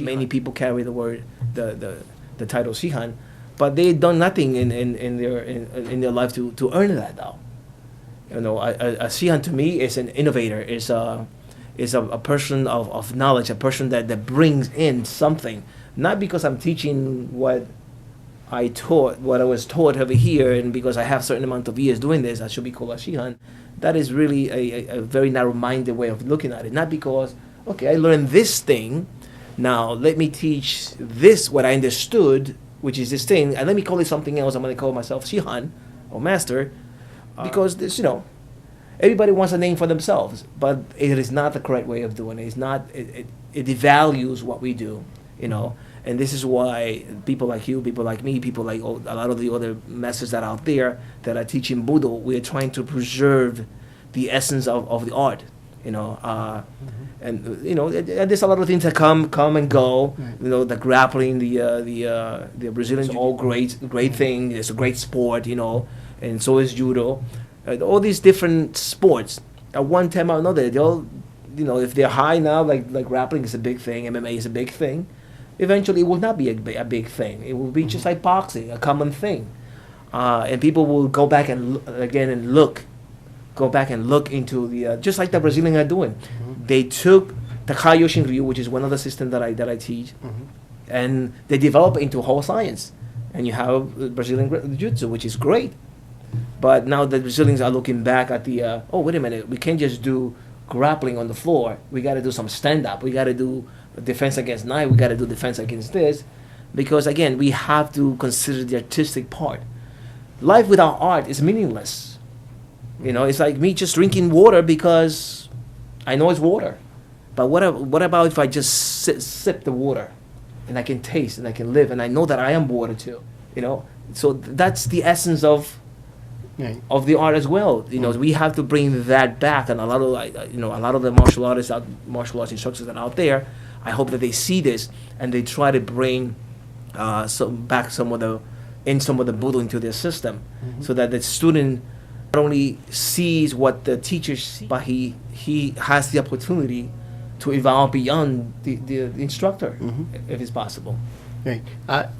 Many people carry the word, the title Shihan, but they done nothing in their life to earn that though. A Shihan to me is an innovator, is a person of knowledge, a person that brings in something. Not because I'm teaching what I was taught over here, and because I have certain amount of years doing this, I should be called a Shihan. That is really a very narrow-minded way of looking at it. Not because, okay, I learned this thing, now let me teach this, what I understood, which is this thing, and let me call it something else. I'm going to call myself Shihan, or Master, because this, everybody wants a name for themselves, but it is not the correct way of doing it. It's not, it devalues what we do, and this is why people like you, people like me, people like a lot of the other masters that are out there that are teaching Budo, we are trying to preserve the essence of the art, and there's a lot of things that come and go. Right. The grappling, the Brazilians, all great thing. It's a great sport, and so is judo. All these different sports, at one time or another, they all, if they're high now, like grappling is a big thing, MMA is a big thing. Eventually, it will not be a big thing. It will be just like boxing, a common thing, and people will go back and go back and look into the just like the Brazilians are doing. Mm-hmm. They took the Kaioshin Ryu, which is one of the systems that I teach, mm-hmm. and they develop it into a whole science. And you have Brazilian Jiu-Jitsu, which is great. But now the Brazilians are looking back at the wait a minute, we can't just do grappling on the floor. We got to do some stand-up. We got to do defense against knife. We got to do defense against this, because again, we have to consider the artistic part. Life without art is meaningless. It's like me just drinking water because I know it's water. But what about if I just sip the water, and I can taste and I can live and I know that I am water too, So that's the essence of the art as well. We have to bring that back, and a lot of the martial arts instructors that are out there, I hope that they see this and they try to bring some of the Budo into their system, mm-hmm. so that the student not only sees what the teacher sees, but he has the opportunity to evolve beyond the instructor, mm-hmm. if it's possible. Right.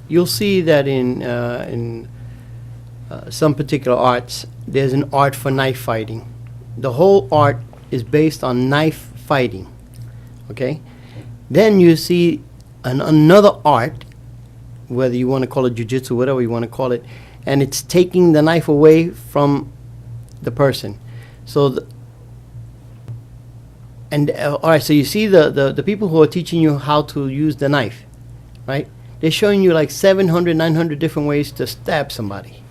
You'll see that in some particular arts, there's an art for knife fighting. The whole art is based on knife fighting. Okay? Then you see another art, whether you want to call it jiu-jitsu, whatever you want to call it, and it's taking the knife away from the person. So all right, so you see the people who are teaching you how to use the knife, right? They're showing you like 700, 900 different ways to stab somebody,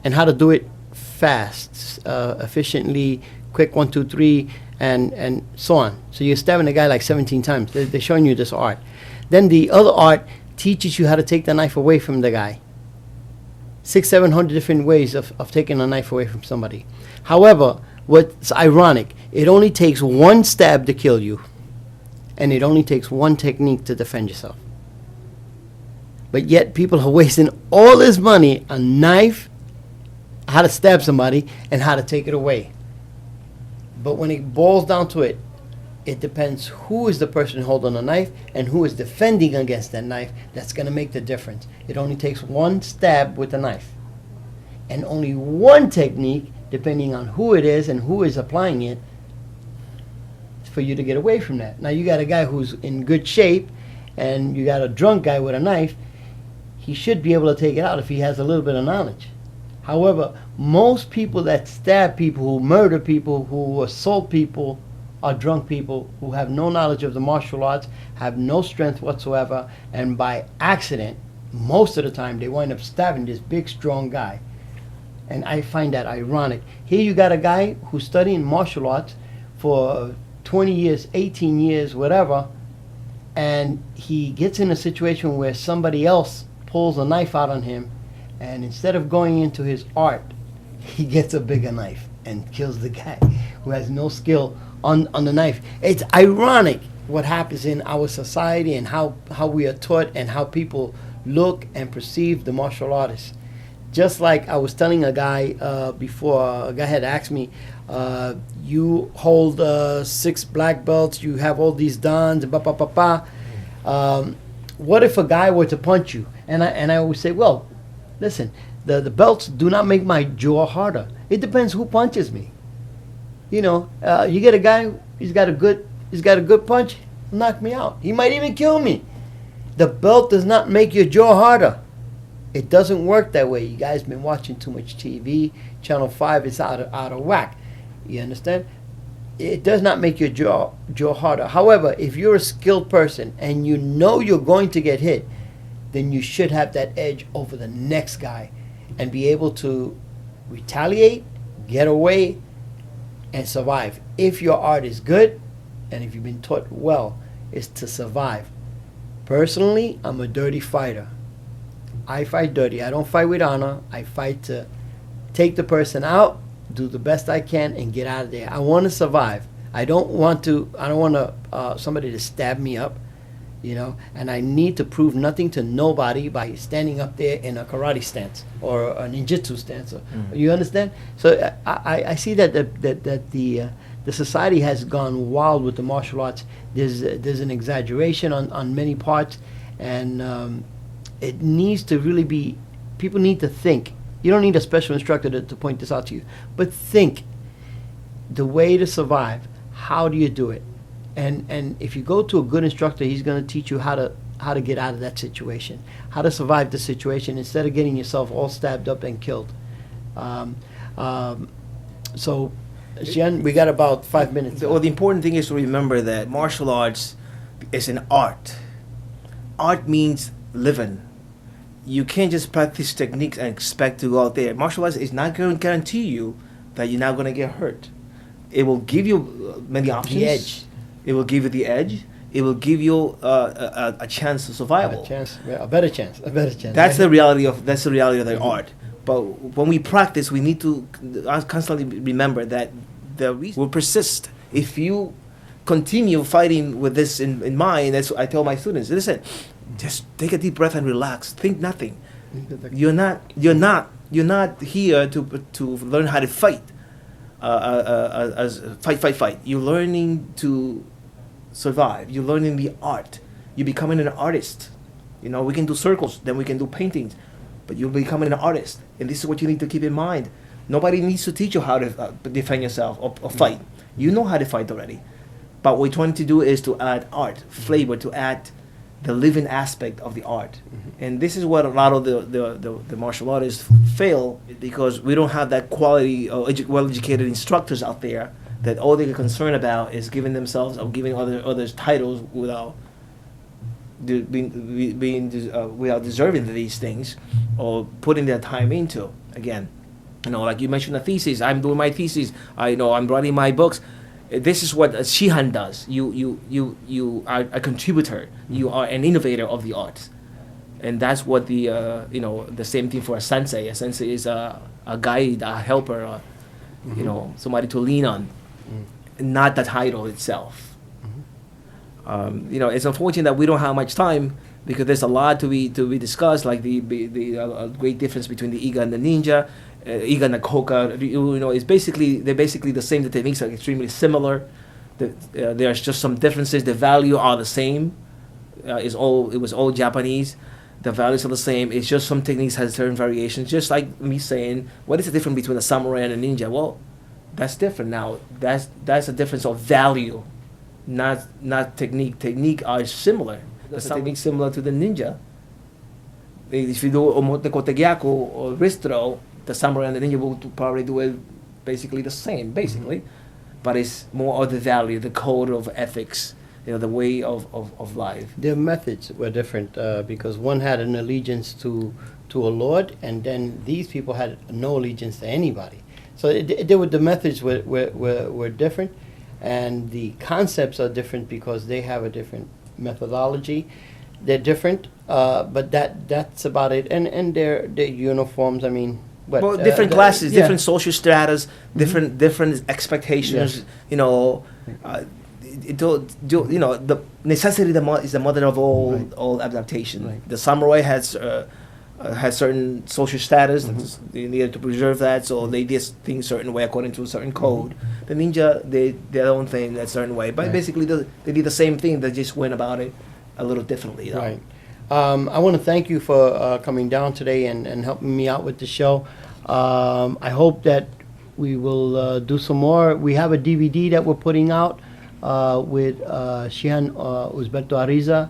and how to do it fast, efficiently, quick, 1, 2, 3, and so on. So you're stabbing a guy like 17 times. They're showing you this art. Then the other art teaches you how to take the knife away from the guy. 600, 700 different ways of taking a knife away from somebody. However, what's ironic, it only takes one stab to kill you, and it only takes one technique to defend yourself. But yet people are wasting all this money on knife, how to stab somebody, and how to take it away. But when it boils down to it, it depends who is the person holding the knife and who is defending against that knife. That's going to make the difference. It only takes one stab with the knife, and only one technique, depending on who it is and who is applying it, for you to get away from that. Now you got a guy who's in good shape, and you got a drunk guy with a knife. He should be able to take it out if he has a little bit of knowledge. However, most people that stab people, who murder people, who assault people, are drunk people who have no knowledge of the martial arts, have no strength whatsoever, and by accident, most of the time, they wind up stabbing this big, strong guy. And I find that ironic. Here you got a guy who's studying martial arts for 20 years, 18 years, whatever, and he gets in a situation where somebody else pulls a knife out on him, and instead of going into his art, he gets a bigger knife and kills the guy who has no skill on the knife. It's ironic what happens in our society, and how we are taught, and how people look and perceive the martial artists. Just like I was telling a guy before, a guy had asked me, you hold 6 black belts, you have all these dans, ba ba ba ba. What if a guy were to punch you? And I always say, well, listen, the belts do not make my jaw harder. It depends who punches me. You know, you get a guy, he's got a good punch, knock me out. He might even kill me. The belt does not make your jaw harder. It doesn't work that way. You guys been watching too much TV. Channel 5 is out of whack. You understand? It does not make your jaw harder. However, if you're a skilled person and you know you're going to get hit, then you should have that edge over the next guy and be able to retaliate, get away, and survive. If your art is good, and if you've been taught well, is to survive. Personally, I'm a dirty fighter. I fight dirty. I don't fight with honor. I fight to take the person out, do the best I can, and get out of there. I want to survive. I don't want somebody to stab me up, you know, and I need to prove nothing to nobody by standing up there in a karate stance or a ninjutsu stance. You understand? So I see that the society has gone wild with the martial arts. There's an exaggeration on many parts, and it needs to really be, people need to think. You don't need a special instructor to point this out to you, but think the way to survive. How do you do it? And if you go to a good instructor, he's going to teach you how to get out of that situation, how to survive the situation instead of getting yourself all stabbed up and killed. So, Xian, we got about 5 minutes. Well, the important thing is to remember that martial arts is an art. Art means living. You can't just practice techniques and expect to go out there. Martial arts is not going to guarantee you that you're not going to get hurt. It will give you many options. The edge. It will give you the edge. It will give you a chance to survival. A better chance. That's the reality of the art. But when we practice, we need to constantly remember that the reason will persist. If you continue fighting with this in mind, as I tell my students, listen, just take a deep breath and relax. Think nothing. You're not here to learn how to fight. Fight. You're learning to survive. You're learning the art. You're becoming an artist. You know, we can do circles, then we can do paintings, but you're becoming an artist. And this is what you need to keep in mind. Nobody needs to teach you how to defend yourself or fight. You know how to fight already. But what we're trying to do is to add art, flavor, to add the living aspect of the art. And this is what a lot of the martial artists fail, because we don't have that quality well-educated instructors out there that all they're concerned about is giving themselves or giving others titles without without deserving these things or putting their time into. Again, you know, like you mentioned, a thesis. I'm doing my thesis. I'm writing my books. This is what a Shihan does. You are a contributor. You are an innovator of the arts, and that's what the same thing for a sensei. A sensei is a guide, a helper, somebody to lean on, not the title itself. It's unfortunate that we don't have much time because there's a lot to be discussed, like the great difference between the Iga and the Ninja. Iga and the Koka, they're basically the same. The techniques are extremely similar. There's just some differences. The value are the same. It was all Japanese. The values are the same. It's just some techniques has certain variations. Just like me saying, what is the difference between a samurai and a ninja? Well, that's different now. That's a difference of value, not technique. Technique are similar. The technique similar to the ninja. If you do omote kotegaku or ristro, the samurai and the ninja will probably do it basically the same, but it's more of the value, the code of ethics, the way of life. Their methods were different because one had an allegiance to a lord, and then these people had no allegiance to anybody. So the methods were different, and the concepts are different because they have a different methodology. They're different, but that's about it. And their uniforms, I mean. Different classes, different social stratas, different expectations. The necessity is the mother of all adaptation. Right. The samurai has has certain social status. They needed to preserve that, so they did things certain way according to a certain code. The ninja did their own thing a certain way, but Right. basically they did the same thing. They just went about it a little differently. Though. Right. I want to thank you for coming down today and helping me out with the show. I hope that we will do some more. We have a DVD that we're putting out with Shihan Uzbeto Ariza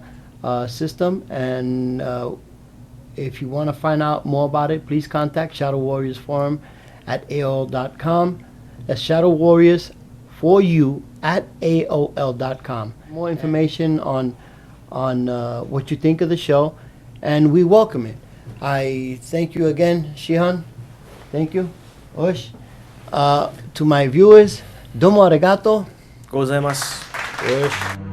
system, and if you want to find out more about it, please contact Shadow Warriors Forum at AOL.com. That's Shadow Warriors for you at AOL.com. More information on what you think of the show, and we welcome it. I thank you again, Shihan. Thank you. Osh. To my viewers, domo arigato. Gozaimasu. Osh.